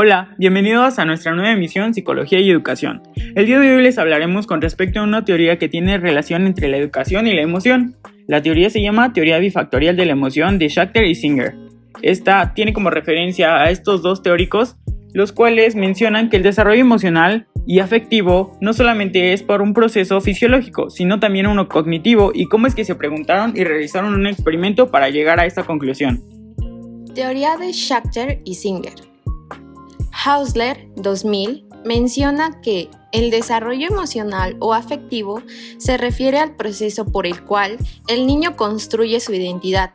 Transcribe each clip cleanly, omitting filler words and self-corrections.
Hola, bienvenidos a nuestra nueva emisión Psicología y Educación. El día de hoy les hablaremos con respecto a una teoría que tiene relación entre la educación y la emoción. La teoría se llama Teoría Bifactorial de la Emoción de Schachter y Singer. Esta tiene como referencia a estos dos teóricos, los cuales mencionan que el desarrollo emocional y afectivo no solamente es por un proceso fisiológico, sino también uno cognitivo, y cómo es que se preguntaron y realizaron un experimento para llegar a esta conclusión. Teoría de Schachter y Singer. Hausler, 2000, menciona que el desarrollo emocional o afectivo se refiere al proceso por el cual el niño construye su identidad,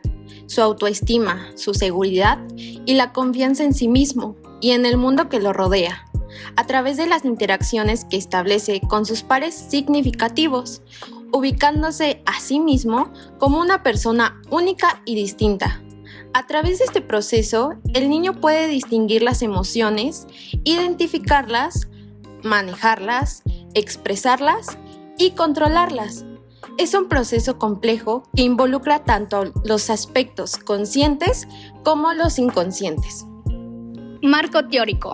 su autoestima, su seguridad y la confianza en sí mismo y en el mundo que lo rodea, a través de las interacciones que establece con sus pares significativos, ubicándose a sí mismo como una persona única y distinta. A través de este proceso, el niño puede distinguir las emociones, identificarlas, manejarlas, expresarlas y controlarlas. Es un proceso complejo que involucra tanto los aspectos conscientes como los inconscientes. Marco teórico.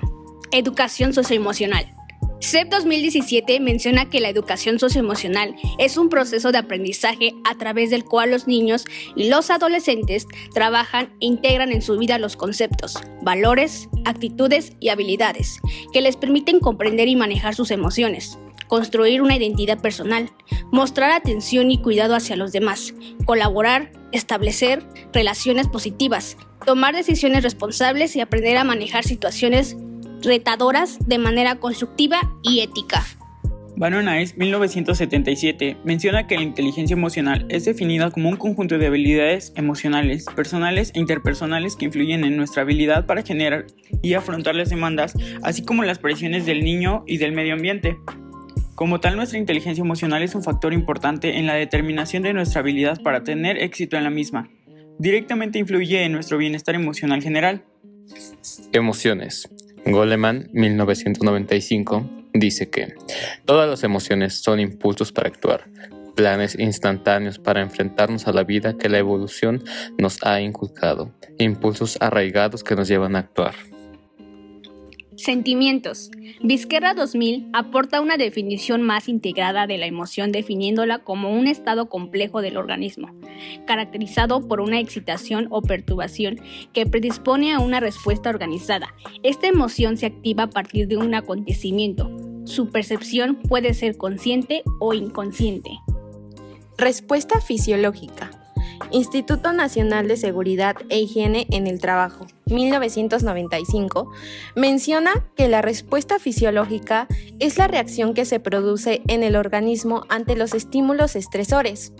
Educación socioemocional. CEP 2017 menciona que la educación socioemocional es un proceso de aprendizaje a través del cual los niños y los adolescentes trabajan e integran en su vida los conceptos, valores, actitudes y habilidades que les permiten comprender y manejar sus emociones, construir una identidad personal, mostrar atención y cuidado hacia los demás, colaborar, establecer relaciones positivas, tomar decisiones responsables y aprender a manejar situaciones retadoras de manera constructiva y ética. Bannon Ice, 1977, menciona que la inteligencia emocional es definida como un conjunto de habilidades emocionales, personales e interpersonales que influyen en nuestra habilidad para generar y afrontar las demandas, así como las presiones del niño y del medio ambiente. Como tal, nuestra inteligencia emocional es un factor importante en la determinación de nuestra habilidad para tener éxito en la misma. Directamente influye en nuestro bienestar emocional general. Emociones. Goleman, 1995, dice que todas las emociones son impulsos para actuar, planes instantáneos para enfrentarnos a la vida que la evolución nos ha inculcado, impulsos arraigados que nos llevan a actuar. Sentimientos. Vizquerra 2000 aporta una definición más integrada de la emoción, definiéndola como un estado complejo del organismo, caracterizado por una excitación o perturbación que predispone a una respuesta organizada. Esta emoción se activa a partir de un acontecimiento. Su percepción puede ser consciente o inconsciente. Respuesta fisiológica. Instituto Nacional de Seguridad e Higiene en el Trabajo, 1995, menciona que la respuesta fisiológica es la reacción que se produce en el organismo ante los estímulos estresores.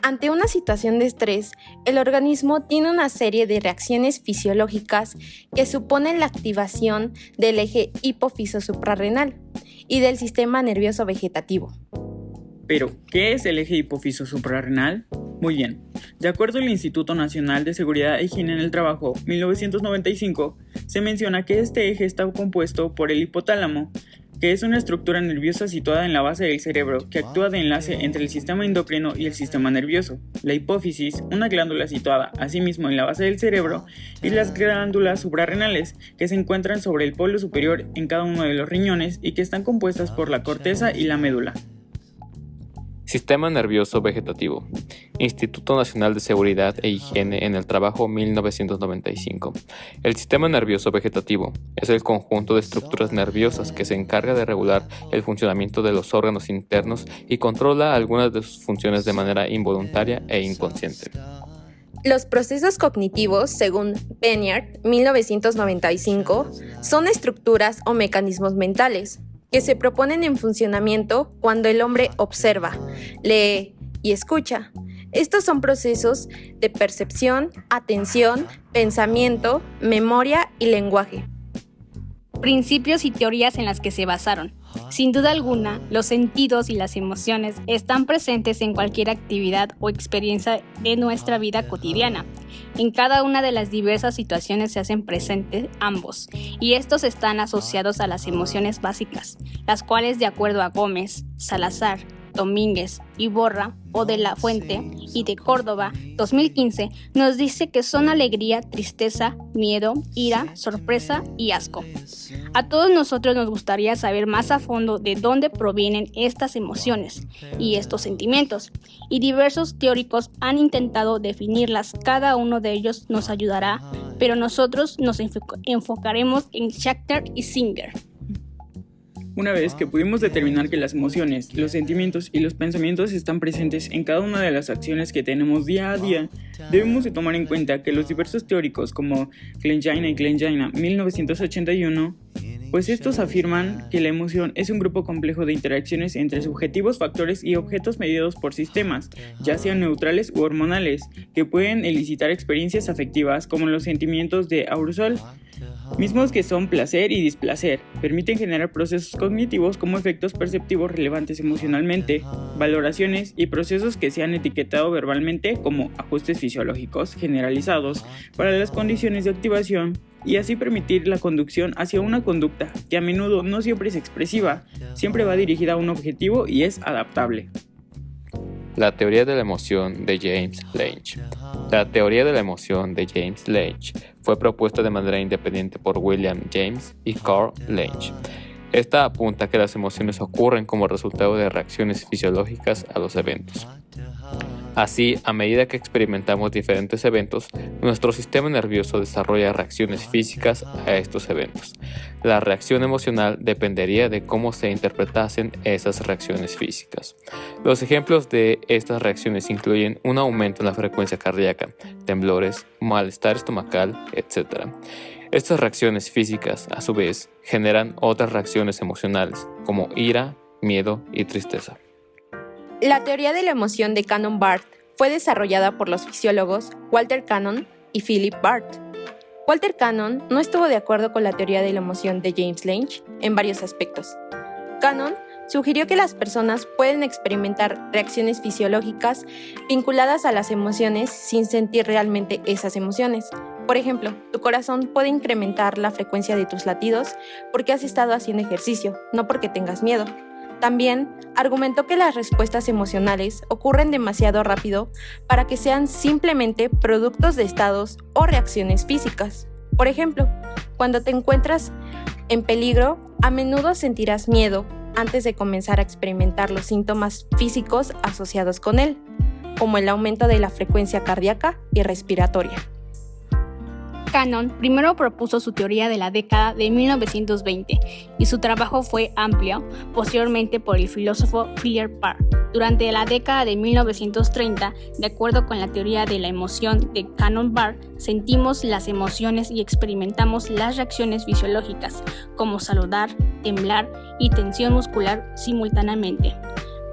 Ante una situación de estrés, el organismo tiene una serie de reacciones fisiológicas que suponen la activación del eje hipófiso suprarrenal y del sistema nervioso vegetativo. Pero, ¿qué es el eje hipófiso suprarrenal? Muy bien, de acuerdo al Instituto Nacional de Seguridad e Higiene en el Trabajo, 1995, se menciona que este eje está compuesto por el hipotálamo, que es una estructura nerviosa situada en la base del cerebro que actúa de enlace entre el sistema endocrino y el sistema nervioso. La hipófisis, una glándula situada asimismo en la base del cerebro, y las glándulas suprarrenales, que se encuentran sobre el polo superior en cada uno de los riñones y que están compuestas por la corteza y la médula. Sistema nervioso vegetativo. Instituto Nacional de Seguridad e Higiene en el Trabajo, 1995. El sistema nervioso vegetativo es el conjunto de estructuras nerviosas que se encarga de regular el funcionamiento de los órganos internos y controla algunas de sus funciones de manera involuntaria e inconsciente. Los procesos cognitivos, según Benyard, 1995, son estructuras o mecanismos mentales que se proponen en funcionamiento cuando el hombre observa, lee y escucha. Estos son procesos de percepción, atención, pensamiento, memoria y lenguaje. Principios y teorías en las que se basaron. Sin duda alguna, los sentidos y las emociones están presentes en cualquier actividad o experiencia de nuestra vida cotidiana. En cada una de las diversas situaciones se hacen presentes ambos, y estos están asociados a las emociones básicas, las cuales, de acuerdo a Gómez, Salazar, Domínguez, Iborra, O de la Fuente y de Córdoba, 2015, nos dice que son alegría, tristeza, miedo, ira, sorpresa y asco. A todos nosotros nos gustaría saber más a fondo de dónde provienen estas emociones y estos sentimientos, y diversos teóricos han intentado definirlas. Cada uno de ellos nos ayudará, pero nosotros nos enfocaremos en Schachter y Singer. Una vez que pudimos determinar que las emociones, los sentimientos y los pensamientos están presentes en cada una de las acciones que tenemos día a día, debemos de tomar en cuenta que los diversos teóricos como Klein-Jaina y Klein-Jaina 1981, pues estos afirman que la emoción es un grupo complejo de interacciones entre subjetivos, factores y objetos mediados por sistemas, ya sean neutrales u hormonales, que pueden elicitar experiencias afectivas como los sentimientos de arousal, mismos que son placer y displacer, permiten generar procesos cognitivos como efectos perceptivos relevantes emocionalmente, valoraciones y procesos que se han etiquetado verbalmente como ajustes fisiológicos generalizados para las condiciones de activación, y así permitir la conducción hacia una conducta que a menudo no siempre es expresiva, siempre va dirigida a un objetivo y es adaptable. La teoría de la emoción de James Lange. La teoría de la emoción de James Lange fue propuesta de manera independiente por William James y Carl Lange. Esta apunta a que las emociones ocurren como resultado de reacciones fisiológicas a los eventos. Así, a medida que experimentamos diferentes eventos, nuestro sistema nervioso desarrolla reacciones físicas a estos eventos. La reacción emocional dependería de cómo se interpretasen esas reacciones físicas. Los ejemplos de estas reacciones incluyen un aumento en la frecuencia cardíaca, temblores, malestar estomacal, etc. Estas reacciones físicas, a su vez, generan otras reacciones emocionales, como ira, miedo y tristeza. La teoría de la emoción de Cannon-Barth fue desarrollada por los fisiólogos Walter Cannon y Philip Barth. Walter Cannon no estuvo de acuerdo con la teoría de la emoción de James Lange en varios aspectos. Cannon sugirió que las personas pueden experimentar reacciones fisiológicas vinculadas a las emociones sin sentir realmente esas emociones. Por ejemplo, tu corazón puede incrementar la frecuencia de tus latidos porque has estado haciendo ejercicio, no porque tengas miedo. También argumentó que las respuestas emocionales ocurren demasiado rápido para que sean simplemente productos de estados o reacciones físicas. Por ejemplo, cuando te encuentras en peligro, a menudo sentirás miedo antes de comenzar a experimentar los síntomas físicos asociados con él, como el aumento de la frecuencia cardíaca y respiratoria. Cannon primero propuso su teoría de la década de 1920 y su trabajo fue amplio posteriormente por el filósofo Philip Barth. Durante la década de 1930, de acuerdo con la teoría de la emoción de Cannon-Barth, sentimos las emociones y experimentamos las reacciones fisiológicas, como saludar, temblar y tensión muscular simultáneamente.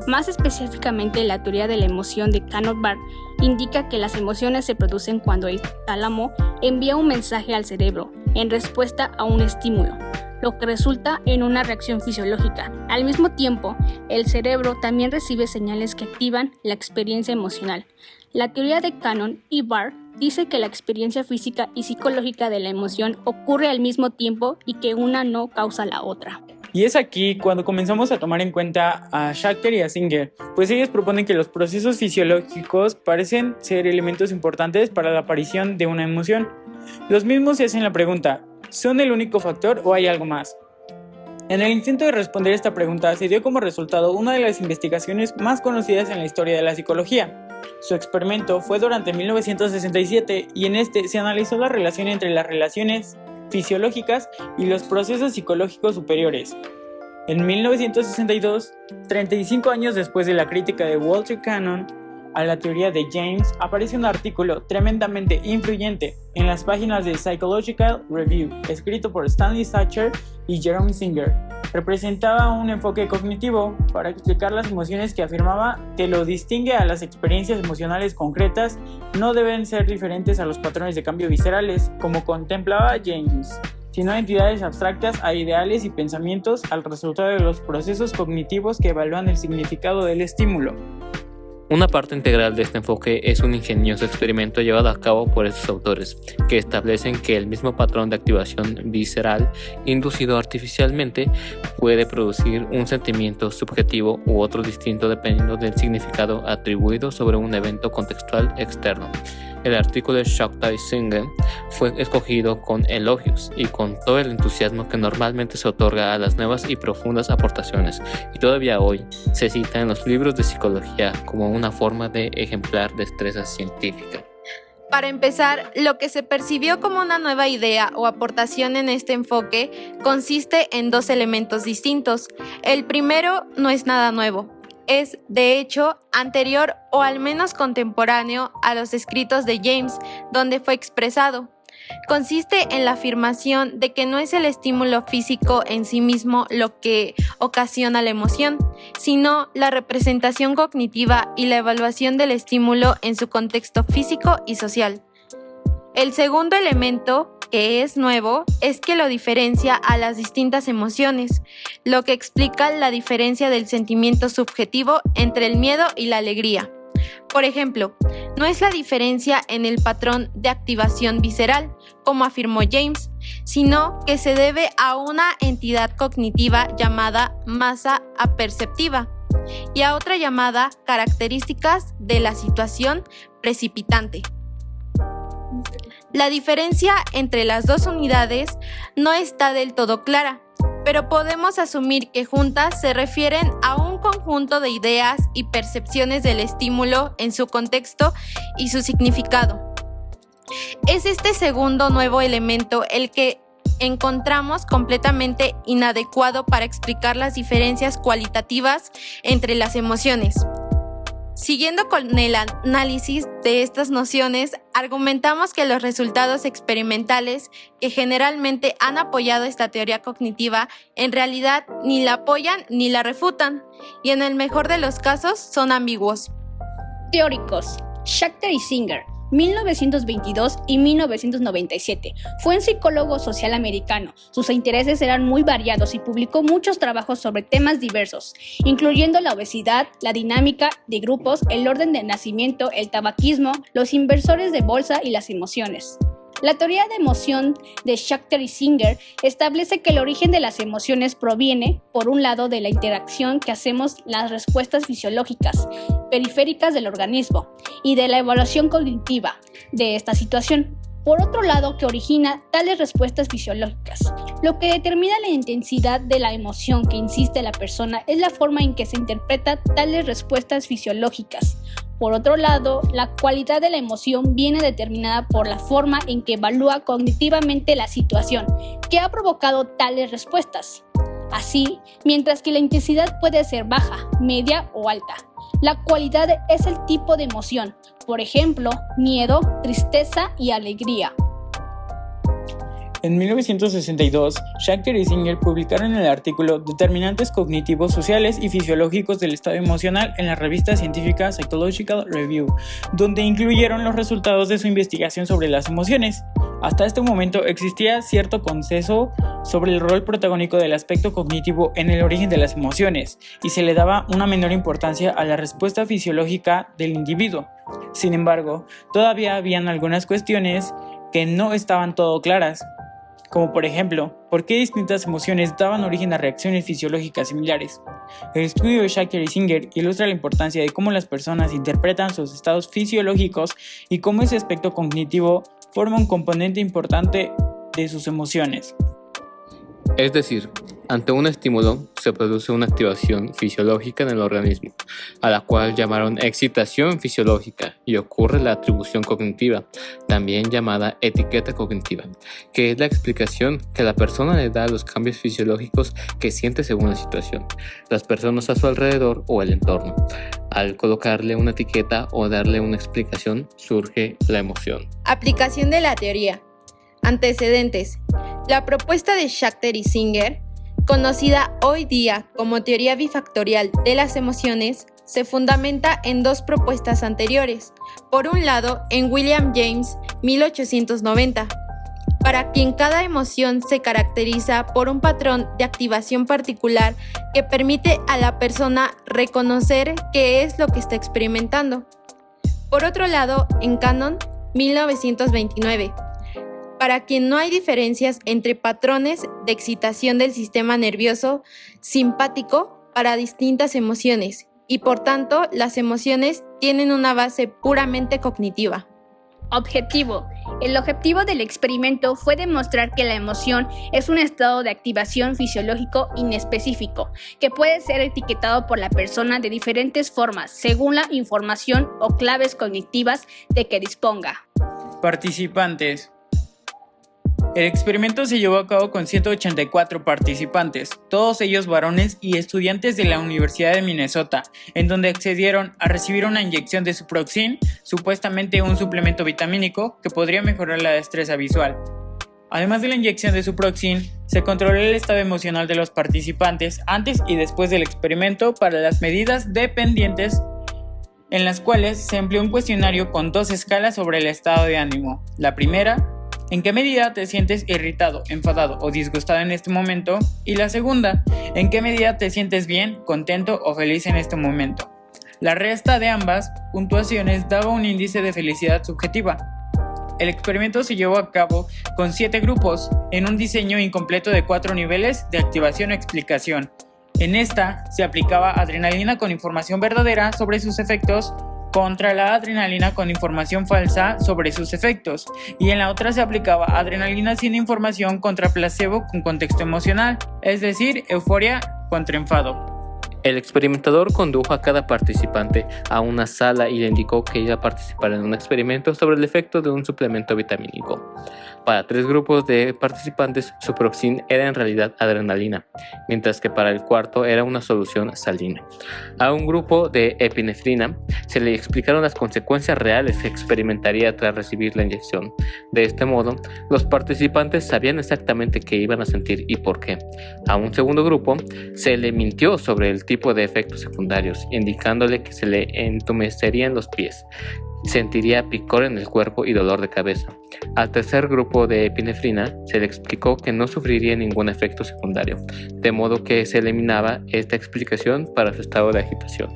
Más específicamente, la teoría de la emoción de Cannon-Barth indica que las emociones se producen cuando el tálamo envía un mensaje al cerebro en respuesta a un estímulo, lo que resulta en una reacción fisiológica. Al mismo tiempo, el cerebro también recibe señales que activan la experiencia emocional. La teoría de Cannon y Barth dice que la experiencia física y psicológica de la emoción ocurre al mismo tiempo y que una no causa la otra. Y es aquí cuando comenzamos a tomar en cuenta a Schachter y a Singer, pues ellos proponen que los procesos fisiológicos parecen ser elementos importantes para la aparición de una emoción. Los mismos se hacen la pregunta, ¿son el único factor o hay algo más? En el intento de responder esta pregunta se dio como resultado una de las investigaciones más conocidas en la historia de la psicología. Su experimento fue durante 1967 y en este se analizó la relación entre las relaciones fisiológicas y los procesos psicológicos superiores. En 1962, 35 años después de la crítica de Walter Cannon a la teoría de James, aparece un artículo tremendamente influyente en las páginas de Psychological Review, escrito por Stanley Schachter y Jerome Singer. Representaba un enfoque cognitivo para explicar las emociones que afirmaba que lo distingue a las experiencias emocionales concretas, no deben ser diferentes a los patrones de cambio viscerales, como contemplaba James, sino entidades abstractas a ideales y pensamientos al resultado de los procesos cognitivos que evalúan el significado del estímulo. Una parte integral de este enfoque es un ingenioso experimento llevado a cabo por estos autores, que establecen que el mismo patrón de activación visceral inducido artificialmente puede producir un sentimiento subjetivo u otro distinto dependiendo del significado atribuido sobre un evento contextual externo. El artículo de Shachter y Singer fue escogido con elogios y con todo el entusiasmo que normalmente se otorga a las nuevas y profundas aportaciones, y todavía hoy se cita en los libros de psicología como una forma de ejemplar destreza científica. Para empezar, lo que se percibió como una nueva idea o aportación en este enfoque consiste en dos elementos distintos. El primero no es nada nuevo. Es, de hecho, anterior o al menos contemporáneo a los escritos de James, donde fue expresado. Consiste en la afirmación de que no es el estímulo físico en sí mismo lo que ocasiona la emoción, sino la representación cognitiva y la evaluación del estímulo en su contexto físico y social. El segundo elemento, que es nuevo, es que lo diferencia a las distintas emociones, lo que explica la diferencia del sentimiento subjetivo entre el miedo y la alegría. Por ejemplo, no es la diferencia en el patrón de activación visceral, como afirmó James, sino que se debe a una entidad cognitiva llamada masa aperceptiva y a otra llamada características de la situación precipitante. La diferencia entre las dos unidades no está del todo clara, pero podemos asumir que juntas se refieren a un conjunto de ideas y percepciones del estímulo en su contexto y su significado. Es este segundo nuevo elemento el que encontramos completamente inadecuado para explicar las diferencias cualitativas entre las emociones. Siguiendo con el análisis de estas nociones, argumentamos que los resultados experimentales que generalmente han apoyado esta teoría cognitiva en realidad ni la apoyan ni la refutan, y en el mejor de los casos son ambiguos. Teóricos: Shachter y Singer, 1922 y 1997. Fue un psicólogo social americano. Sus intereses eran muy variados y publicó muchos trabajos sobre temas diversos, incluyendo la obesidad, la dinámica de grupos, el orden de nacimiento, el tabaquismo, los inversores de bolsa y las emociones. La teoría de emoción de Shachter y Singer establece que el origen de las emociones proviene, por un lado, de la interacción que hacemos las respuestas fisiológicas periféricas del organismo y de la evaluación cognitiva de esta situación. Por otro lado, que origina tales respuestas fisiológicas. Lo que determina la intensidad de la emoción que insiste la persona es la forma en que se interpreta tales respuestas fisiológicas. Por otro lado, la cualidad de la emoción viene determinada por la forma en que evalúa cognitivamente la situación que ha provocado tales respuestas. Así, mientras que la intensidad puede ser baja, media o alta, la cualidad es el tipo de emoción, por ejemplo, miedo, tristeza y alegría. En 1962, Shachter y Singer publicaron el artículo Determinantes cognitivos, sociales y fisiológicos del estado emocional en la revista científica Psychological Review, donde incluyeron los resultados de su investigación sobre las emociones. Hasta este momento existía cierto consenso sobre el rol protagónico del aspecto cognitivo en el origen de las emociones, y se le daba una menor importancia a la respuesta fisiológica del individuo. Sin embargo, todavía habían algunas cuestiones que no estaban todo claras, como por ejemplo, ¿por qué distintas emociones daban origen a reacciones fisiológicas similares? El estudio de Shachter y Singer ilustra la importancia de cómo las personas interpretan sus estados fisiológicos y cómo ese aspecto cognitivo forma un componente importante de sus emociones. Es decir, ante un estímulo se produce una activación fisiológica en el organismo, a la cual llamaron excitación fisiológica, y ocurre la atribución cognitiva, también llamada etiqueta cognitiva, que es la explicación que la persona le da a los cambios fisiológicos que siente según la situación, las personas a su alrededor o el entorno. Al colocarle una etiqueta o darle una explicación, surge la emoción. Aplicación de la teoría. Antecedentes. La propuesta de Shachter y Singer, conocida hoy día como teoría bifactorial de las emociones, se fundamenta en dos propuestas anteriores. Por un lado, en William James, 1890, para quien cada emoción se caracteriza por un patrón de activación particular que permite a la persona reconocer qué es lo que está experimentando. Por otro lado, en Cannon, 1929, para quien no hay diferencias entre patrones de excitación del sistema nervioso simpático para distintas emociones, y por tanto las emociones tienen una base puramente cognitiva. Objetivo. El objetivo del experimento fue demostrar que la emoción es un estado de activación fisiológico inespecífico, que puede ser etiquetado por la persona de diferentes formas, según la información o claves cognitivas de que disponga. Participantes. El experimento se llevó a cabo con 184 participantes, todos ellos varones y estudiantes de la Universidad de Minnesota, en donde accedieron a recibir una inyección de Suproxin, supuestamente un suplemento vitamínico que podría mejorar la destreza visual. Además de la inyección de Suproxin, se controló el estado emocional de los participantes antes y después del experimento para las medidas dependientes, en las cuales se empleó un cuestionario con 2 escalas sobre el estado de ánimo. La primera, ¿en qué medida te sientes irritado, enfadado o disgustado en este momento? Y la segunda, ¿en qué medida te sientes bien, contento o feliz en este momento? La resta de ambas puntuaciones daba un índice de felicidad subjetiva. El experimento se llevó a cabo con 7 grupos, en un diseño incompleto de 4 niveles de activación o explicación. En esta se aplicaba adrenalina con información verdadera sobre sus efectos contra la adrenalina con información falsa sobre sus efectos, y en la otra se aplicaba adrenalina sin información contra placebo con contexto emocional, es decir, euforia contra enfado. El experimentador condujo a cada participante a una sala y le indicó que iba a participar en un experimento sobre el efecto de un suplemento vitamínico. Para 3 grupos de participantes, Suproxin era en realidad adrenalina, mientras que para el cuarto era una solución salina. A un grupo de epinefrina se le explicaron las consecuencias reales que experimentaría tras recibir la inyección. De este modo, los participantes sabían exactamente qué iban a sentir y por qué. A un segundo grupo se le mintió sobre el tipo de efectos secundarios, indicándole que se le entumecerían los pies, sentiría picor en el cuerpo y dolor de cabeza. Al tercer grupo de epinefrina se le explicó que no sufriría ningún efecto secundario, de modo que se eliminaba esta explicación para su estado de agitación.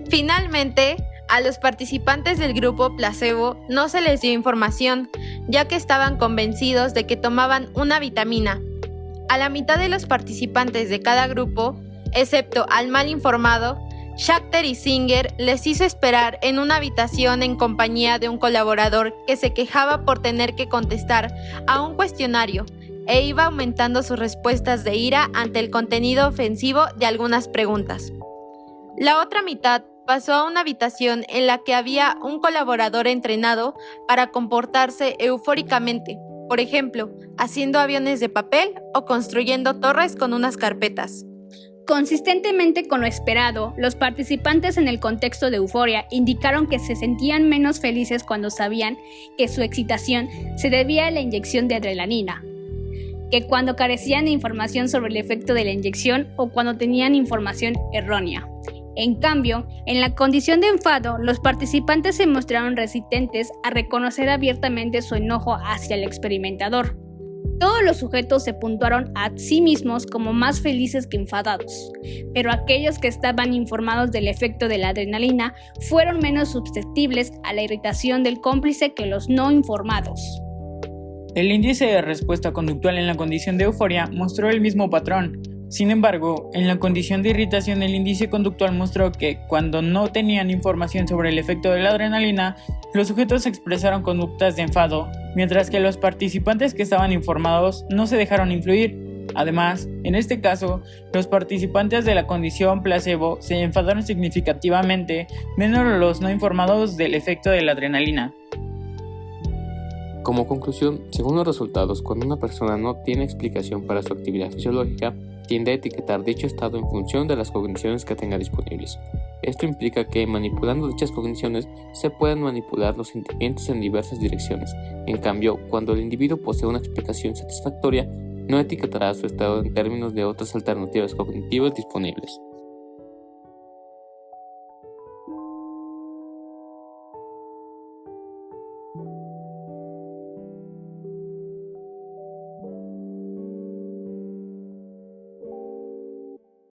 Finalmente, a los participantes del grupo placebo no se les dio información, ya que estaban convencidos de que tomaban una vitamina. A la mitad de los participantes de cada grupo, excepto al mal informado, Schachter y Singer les hizo esperar en una habitación en compañía de un colaborador que se quejaba por tener que contestar a un cuestionario e iba aumentando sus respuestas de ira ante el contenido ofensivo de algunas preguntas. La otra mitad pasó a una habitación en la que había un colaborador entrenado para comportarse eufóricamente, por ejemplo, haciendo aviones de papel o construyendo torres con unas carpetas. Consistentemente con lo esperado, los participantes en el contexto de euforia indicaron que se sentían menos felices cuando sabían que su excitación se debía a la inyección de adrenalina, que cuando carecían de información sobre el efecto de la inyección o cuando tenían información errónea. En cambio, en la condición de enfado, los participantes se mostraron resistentes a reconocer abiertamente su enojo hacia el experimentador. Todos los sujetos se puntuaron a sí mismos como más felices que enfadados, pero aquellos que estaban informados del efecto de la adrenalina fueron menos susceptibles a la irritación del cómplice que los no informados. El índice de respuesta conductual en la condición de euforia mostró el mismo patrón. Sin embargo, en la condición de irritación el índice conductual mostró que, cuando no tenían información sobre el efecto de la adrenalina, los sujetos expresaron conductas de enfado, mientras que los participantes que estaban informados no se dejaron influir. Además, en este caso, los participantes de la condición placebo se enfadaron significativamente, menos los no informados del efecto de la adrenalina. Como conclusión, según los resultados, cuando una persona no tiene explicación para su actividad fisiológica, tiende a etiquetar dicho estado en función de las cogniciones que tenga disponibles. Esto implica que, manipulando dichas cogniciones, se pueden manipular los sentimientos en diversas direcciones. En cambio, cuando el individuo posee una explicación satisfactoria, no etiquetará su estado en términos de otras alternativas cognitivas disponibles.